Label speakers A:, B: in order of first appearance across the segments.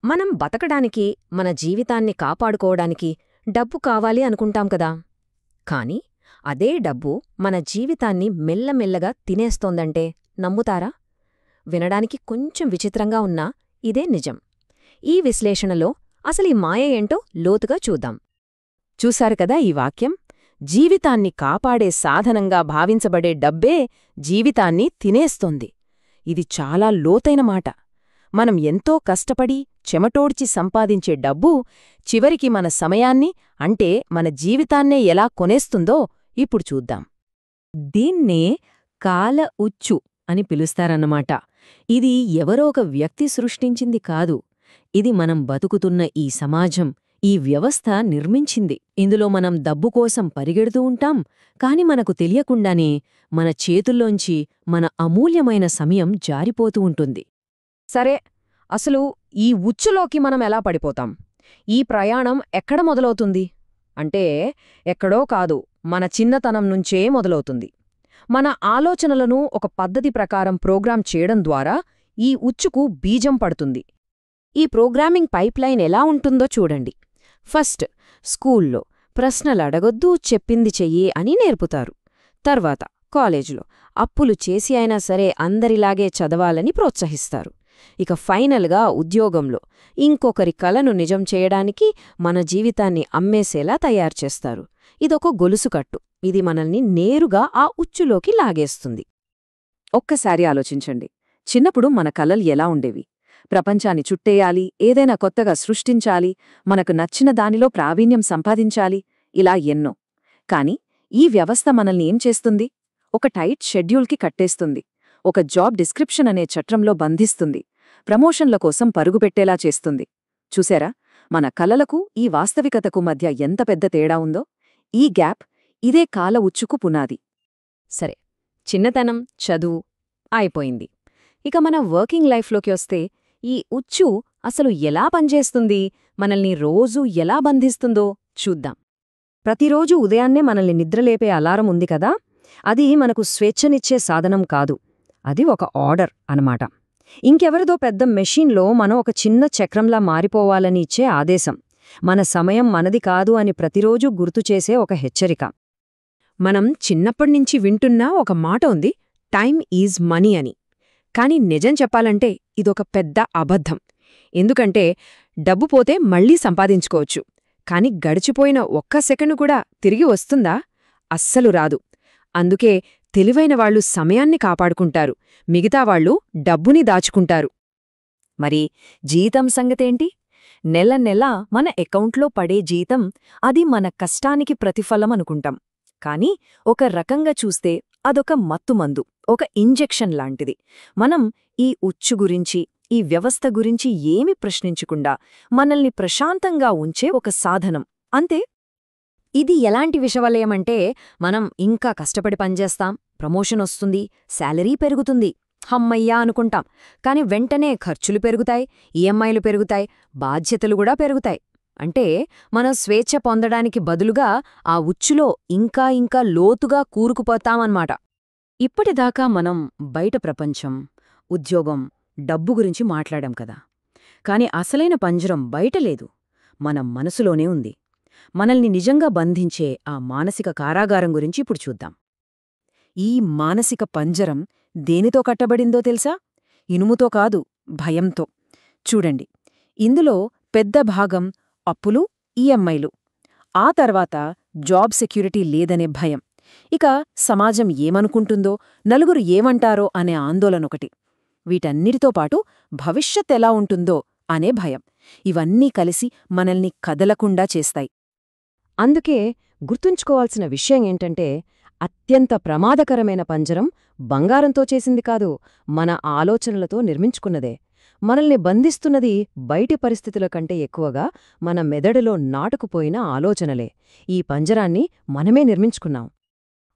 A: మనం బతకడానికి, మన జీవితాన్ని కాపాడుకోవడానికి డబ్బు కావాలి అనుకుంటాం కదా. కాని అదే డబ్బు మన జీవితాన్ని మెల్లమెల్లగా తినేస్తోందంటే నమ్ముతారా? వినడానికి కొంచెం విచిత్రంగా ఉన్నా ఇదే నిజం. ఈ విశ్లేషణలో అసలీ మాయ ఏంటో లోతుగా చూద్దాం.
B: చూశారు కదా ఈ వాక్యం? జీవితాన్ని కాపాడే సాధనంగా భావించబడే డబ్బే జీవితాన్ని తినేస్తోంది. ఇది చాలా లోతైన మాట. మనం ఎంతో కష్టపడి చెమటోడ్చి సంపాదించే డబ్బు చివరికి మన సమయాన్ని, అంటే మన జీవితాన్నే ఎలా కొనేస్తుందో ఇప్పుడు చూద్దాం. దీన్నే కాల ఉచ్చు అని పిలుస్తారన్నమాట. ఇది ఎవరో ఒక వ్యక్తి సృష్టించింది కాదు. ఇది మనం బతుకుతున్న ఈ సమాజం, ఈ వ్యవస్థ నిర్మించింది. ఇందులో మనం డబ్బు కోసం పరిగెడుతూ ఉంటాం, కాని మనకు తెలియకుండానే మన చేతుల్లోంచి మన అమూల్యమైన సమయం జారిపోతూ ఉంటుంది.
A: సరే, అసలు ఈ ఉచ్చులోకి మనం ఎలా పడిపోతాం? ఈ ప్రయాణం ఎక్కడ మొదలవుతుంది? అంటే ఎక్కడో కాదు, మన చిన్నతనం నుంచే మొదలవుతుంది. మన ఆలోచనలను ఒక పద్ధతి ప్రకారం ప్రోగ్రాం చేయడం ద్వారా ఈ ఉచ్చుకు బీజం పడుతుంది. ఈ ప్రోగ్రామింగ్ పైప్లైన్ ఎలా ఉంటుందో చూడండి. ఫస్ట్, స్కూల్లో ప్రశ్నలడగొద్దు, చెప్పింది చెయ్యి అని నేర్పుతారు. తర్వాత కాలేజీలో అప్పులు చేసి అయినా సరే అందరిలాగే చదవాలని ప్రోత్సహిస్తారు. ఇక ఫైనల్గా ఉద్యోగంలో ఇంకొకరి కలను నిజం చేయడానికి మన జీవితాన్ని అమ్మేసేలా తయారుచేస్తారు. ఇదొక గొలుసుకట్టు. ఇది మనల్ని నేరుగా ఆ ఉచ్చులోకి లాగేస్తుంది.
B: ఒక్కసారి ఆలోచించండి. చిన్నప్పుడు మన కలలు ఎలా ఉండేవి? ప్రపంచాన్ని చుట్టేయాలి, ఏదైనా కొత్తగా సృష్టించాలి, మనకు నచ్చిన దానిలో ప్రావీణ్యం సంపాదించాలి, ఇలా ఎన్నో. కాని ఈ వ్యవస్థ మనల్ని ఏం చేస్తుంది? ఒక టైట్ షెడ్యూల్కి కట్టేస్తుంది. ఒక జాబ్ డిస్క్రిప్షన్ అనే చట్రంలో బంధిస్తుంది. ప్రమోషన్ల కోసం పరుగుపెట్టేలా చేస్తుంది. చూశారా, మన కలలకు ఈ వాస్తవికతకు మధ్య ఎంత పెద్ద తేడా ఉందో? ఈ గ్యాప్, ఇదే కాల ఉచ్చుకు పునాది.
A: సరే, చిన్నతనం, చదువు అయిపోయింది. ఇక మన వర్కింగ్ లైఫ్లోకి వస్తే ఈ ఉచ్చు అసలు ఎలా పనిచేస్తుంది, మనల్ని రోజూ ఎలా బంధిస్తుందో చూద్దాం. ప్రతిరోజూ ఉదయాన్నే మనల్ని నిద్రలేపే అలారం ఉంది కదా, అది మనకు స్వేచ్ఛనిచ్చే సాధనం కాదు. అది ఒక ఆర్డర్ అనమాట. ఇంకెవరిదో పెద్ద మెషీన్లో మనం ఒక చిన్న చక్రంలా మారిపోవాలని ఇచ్చే ఆదేశం. మన సమయం మనది కాదు అని ప్రతిరోజూ గుర్తుచేసే ఒక హెచ్చరిక. మనం చిన్నప్పటినుంచి వింటున్న ఒక మాట ఉంది, టైమ్ ఈజ్ మనీ అని. కాని నిజం చెప్పాలంటే ఇదొక పెద్ద అబద్ధం. ఎందుకంటే డబ్బు పోతే మళ్లీ సంపాదించుకోవచ్చు, కాని గడిచిపోయిన ఒక్క సెకండు కూడా తిరిగి వస్తుందా? అస్సలు రాదు. అందుకే తెలివైన వాళ్లు సమయాన్ని కాపాడుకుంటారు, మిగతావాళ్లు డబ్బుని దాచుకుంటారు.
B: మరి జీతం సంగతేంటి? నెల నెల మన అకౌంట్లో పడే జీతం, అది మన కష్టానికి ప్రతిఫలం అనుకుంటాం. కాని ఒక రకంగా చూస్తే అదొక మత్తుమందు, ఒక ఇంజెక్షన్ లాంటిది. మనం ఈ ఉచ్చు గురించి, ఈ వ్యవస్థ గురించి ఏమి ప్రశ్నించకుండా మనల్ని ప్రశాంతంగా ఉంచే ఒక సాధనం అంతే.
A: ఇది ఎలాంటి విషవలయమంటే, మనం ఇంకా కష్టపడి పనిచేస్తాం, ప్రమోషన్ వస్తుంది, శాలరీ పెరుగుతుంది, హమ్మయ్యా అనుకుంటాం. కాని వెంటనే ఖర్చులు పెరుగుతాయి, ఈఎంఐలు పెరుగుతాయి, బాధ్యతలు కూడా పెరుగుతాయి. అంటే మనం స్వేచ్ఛ పొందడానికి బదులుగా ఆ ఉచ్చులో ఇంకా ఇంకా లోతుగా కూరుకుపోతామన్నమాట.
B: ఇప్పటిదాకా మనం బయట ప్రపంచం, ఉద్యోగం, డబ్బు గురించి మాట్లాడాం కదా. కాని అసలైన పంజరం బయటలేదు, మన మనసులోనే ఉంది. మనల్ని నిజంగా బంధించే ఆ మానసిక కారాగారం గురించి ఇప్పుడు చూద్దాం. ఈ మానసిక పంజరం దేనితో కట్టబడిందో తెలుసా? ఇనుముతో కాదు, భయంతో. చూడండి, ఇందులో పెద్ద భాగం అప్పులు, ఈఎంఐలు. ఆ తర్వాత జాబ్ సెక్యూరిటీ లేదనే భయం. ఇక సమాజం ఏమనుకుంటుందో, నలుగురు ఏమంటారో అనే ఆందోళనొకటి. వీటన్నిటితో పాటు భవిష్యత్ ఎలా ఉంటుందో అనే భయం. ఇవన్నీ కలిసి మనల్ని కదలకుండా చేస్తాయి.
A: అందుకే గుర్తుంచుకోవాల్సిన విషయం ఏంటంటే, అత్యంత ప్రమాదకరమైన పంజరం బంగారంతో చేసింది కాదు, మన ఆలోచనలతో నిర్మించుకున్నదే. మనల్ని బంధిస్తున్నది బయటి పరిస్థితుల కంటే ఎక్కువగా మన మెదడులో నాటుకుపోయిన ఆలోచనలే. ఈ పంజరాన్ని మనమే నిర్మించుకున్నాం.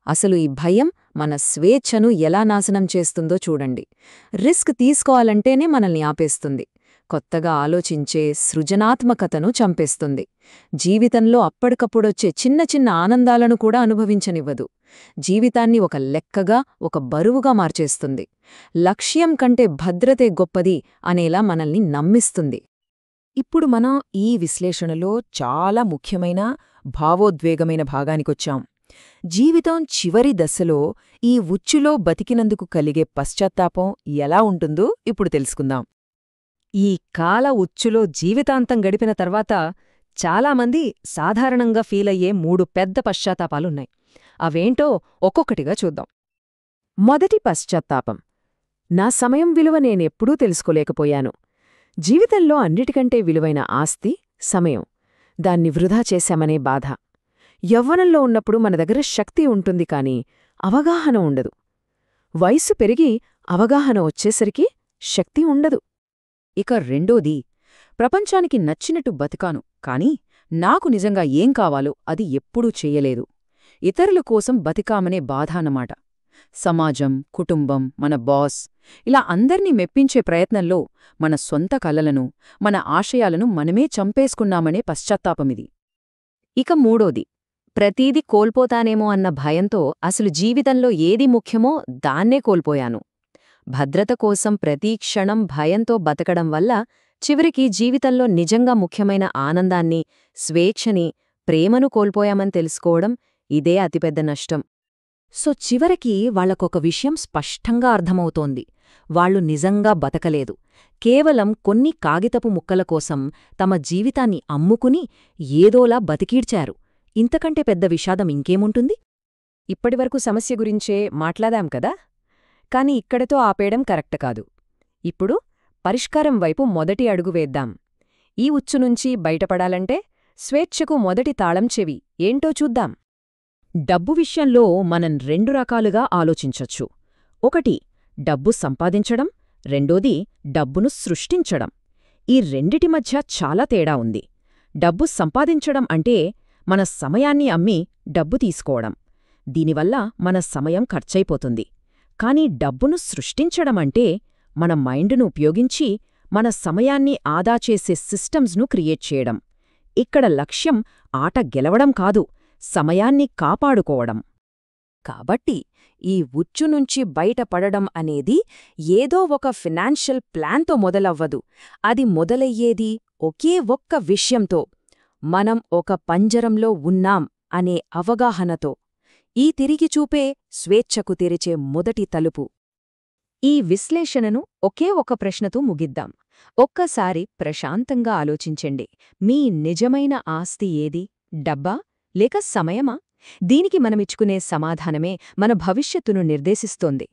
B: అసలు ఈ భయం మన స్వేచ్ఛను ఎలా నాశనం చేస్తుందో చూడండి. రిస్క్ తీసుకోవాలంటేనే మనల్ని ఆపేస్తుంది. కొత్తగా ఆలోచించే సృజనాత్మకతను చంపేస్తుంది. జీవితంలో అప్పటికప్పుడొచ్చే చిన్న చిన్న ఆనందాలను కూడా అనుభవించనివ్వదు. జీవితాన్ని ఒక లెక్కగా, ఒక బరువుగా మార్చేస్తుంది. లక్ష్యం కంటే భద్రతే గొప్పది అనేలా మనల్ని నమ్మిస్తుంది.
C: ఇప్పుడు మనం ఈ విశ్లేషణలో చాలా ముఖ్యమైన భావోద్వేగమైన భాగానికొచ్చాం. జీవితం చివరి దశలో ఈ ఉచ్చులో బతికినందుకు కలిగే పశ్చాత్తాపం ఎలా ఉంటుందో ఇప్పుడు తెలుసుకుందాం.
A: ఈ కాల ఉచ్చులో జీవితాంతం గడిపిన తర్వాత చాలామంది సాధారణంగా ఫీలయ్యే 3 పెద్ద పశ్చాత్తాపాలున్నాయి. అవేంటో ఒక్కొక్కటిగా చూద్దాం. మొదటి పశ్చాత్తాపం, నా సమయం విలువ నేనెప్పుడూ తెలుసుకోలేకపోయాను. జీవితంలో అన్నిటికంటే విలువైన ఆస్తి సమయం. దాన్ని వృధా చేశామనే బాధ. యవ్వనంలో ఉన్నప్పుడు మన దగ్గర శక్తి ఉంటుంది కాని అవగాహన ఉండదు. వయస్సు పెరిగి అవగాహన వచ్చేసరికి శక్తి ఉండదు.
B: ఇక రెండోది, ప్రపంచానికి నచ్చినట్టు బతికాను కాని నాకు నిజంగా ఏం కావాలో అది ఎప్పుడూ చెయ్యలేదు. ఇతరుల కోసం బతికామనే బాధ అన్నమాట. సమాజం, కుటుంబం, మన బాస్ ఇలా అందర్నీ మెప్పించే ప్రయత్నంలో మన సొంత కలలను, మన ఆశయాలను మనమే చంపేసుకున్నామనే పశ్చాత్తాపమిది.
A: ఇక మూడోది, ప్రతీది కోల్పోతానేమో అన్న భయంతో అసలు జీవితంలో ఏది ముఖ్యమో దాన్నే కోల్పోయాను. భద్రత కోసం ప్రతీ క్షణం భయంతో బతకడం వల్ల చివరికి జీవితంలో నిజంగా ముఖ్యమైన ఆనందాన్ని, స్వేచ్ఛని, ప్రేమను కోల్పోయామని తెలుసుకోవడం ఇదే అతిపెద్ద నష్టం.
B: సో చివరికి వాళ్లకొక విషయం స్పష్టంగా అర్థమవుతోంది. వాళ్లు నిజంగా బతకలేదు. కేవలం కొన్ని కాగితపు ముక్కల కోసం తమ జీవితాన్ని అమ్ముకుని ఏదోలా బతికీడ్చారు. ఇంతకంటే పెద్ద విషాదం ఇంకేముంటుంది?
A: ఇప్పటివరకు సమస్య గురించే మాట్లాడాం కదా, కాని ఇక్కడతో ఆపేయడం కరెక్ట్ కాదు. ఇప్పుడు పరిష్కారం వైపు మొదటి అడుగు వేద్దాం. ఈ ఉచ్చునుంచి బయటపడాలంటే స్వేచ్ఛకు మొదటి తాళం చెవి ఏంటో చూద్దాం.
B: డబ్బు విషయంలో మనం 2 రకాలుగా ఆలోచించొచ్చు. ఒకటి, డబ్బు సంపాదించడం. రెండోది, డబ్బును సృష్టించడం. ఈ రెండిటి మధ్య చాలా తేడా ఉంది. డబ్బు సంపాదించడం అంటే మన సమయాన్ని అమ్మి డబ్బు తీసుకోవడం. దీనివల్ల మన సమయం ఖర్చయిపోతుంది. కాని డబ్బును సృష్టించడమంటే మన మైండును ఉపయోగించి మన సమయాన్ని ఆదా చేసే సిస్టమ్స్ను క్రియేట్ చేయడం. ఇక్కడ లక్ష్యం ఆట గెలవడం కాదు, సమయాన్ని కాపాడుకోవడం.
A: కాబట్టి ఈ ఉచ్చునుంచి బయటపడడం అనేది ఏదో ఒక ఫినాన్షియల్ ప్లాన్తో మొదలవ్వదు. అది మొదలయ్యేది ఒకే ఒక్క విషయంతో, మనం ఒక పంజరంలో ఉన్నాం అనే అవగాహనతో. ఈ తిరిగి చూపే స్వేచ్ఛకు తెరిచే మొదటి తలుపు. ఈ విశ్లేషణను ఒకే ఒక ప్రశ్నతో ముగిద్దాం. ఒక్కసారి ప్రశాంతంగా ఆలోచించండి. మీ నిజమైన ఆస్తి ఏది? డబ్బా లేక సమయమా? దీనికి మనమిచ్చుకునే సమాధానమే మన భవిష్యత్తును నిర్దేశిస్తోంది.